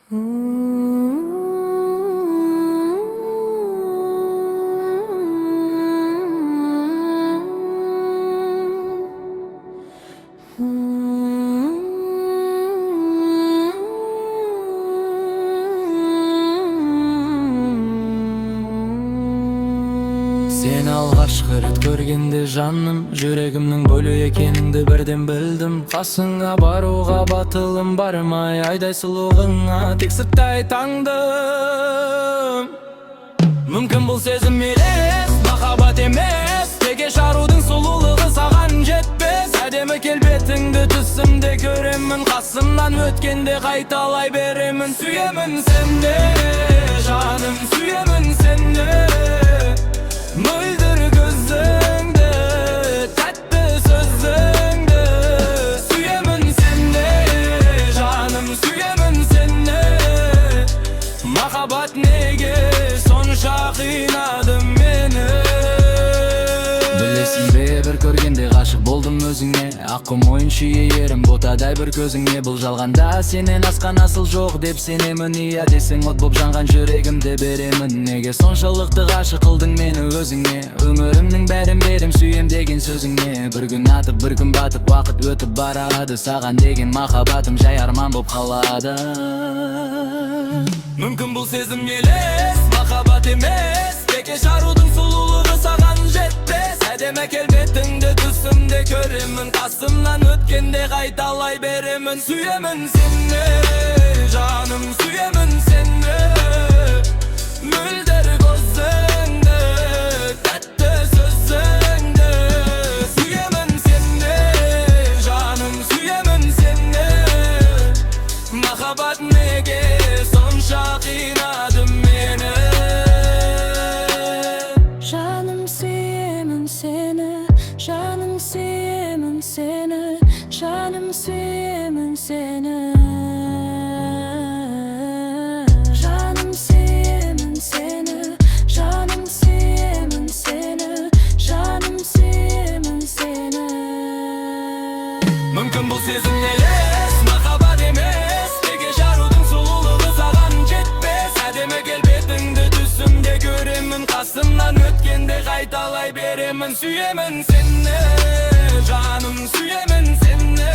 Seni alғашқы рет көргенде жаным, жүрегімнің бөлі екеніңді бірден білдім. Қасыңа баруға батылым бармай, айдай сұлулығыңа тек сырттай таңдым. Мүмкін бұл сезім елес, махаббат емес, теге жарудың сұлулығы саған жетпес. Әдемі келбетіңді түсімде көремін, қасымнан өткенде қайталай беремін. Сүйемін сенде, жаным, сүйемін сенде. Мөлдір көзіңді, тәтті сөзіңді. Сүйемін сенде, жаным, сүйемін сенде. Махаббат неге сонша қинады мені? Білесің бе, бір көргенде ғашық болдым өзіңе. Аққу мойыншы ерім ботадай бір көзіңе. Бұл жалғанда сенен асқан асыл жоқ деп сенемін. Иә десең от боп жанған жүрегімді беремін. Неге соншалықты ғашық қылдың мені өзіңе? Өмірімнің бәрін берем сүйем деген сөзіңе. Бір күн атып бір күн батып уақыт өтіп барады. Саған деген махаббатым жай арман боп қалады. Мүмкін бұл сезім елес, махаббат емес, теке жарудың сұлулығы саған жетпес. Әдемі келбетіңді түсімде көремін, қасымнан өткенде қайталай беремін. Сүйемін сені, жаным, сүйемін сені. Мөлдір көзіңді, тәтті сөзіңді. Сүйемін сені, жаным, сүйемін сені. Махаббат неге сонша қинады мені? Жаным, сүйемін сені, жаным, сүйемін сені, жаным, сүйемін сені. Жаным, сүйемін сені, жаным, сүйемін сені, жаным, сүйемін сені. Мүмкін бұл сезім елес, махаббат емес, теге жарудың сұлулығы саған жетпес. Әдемі келбетіңді түсімде көремін, қасымнан өткенде қайталай беремін. Сүйемін сені, жаным, сүйемін сені.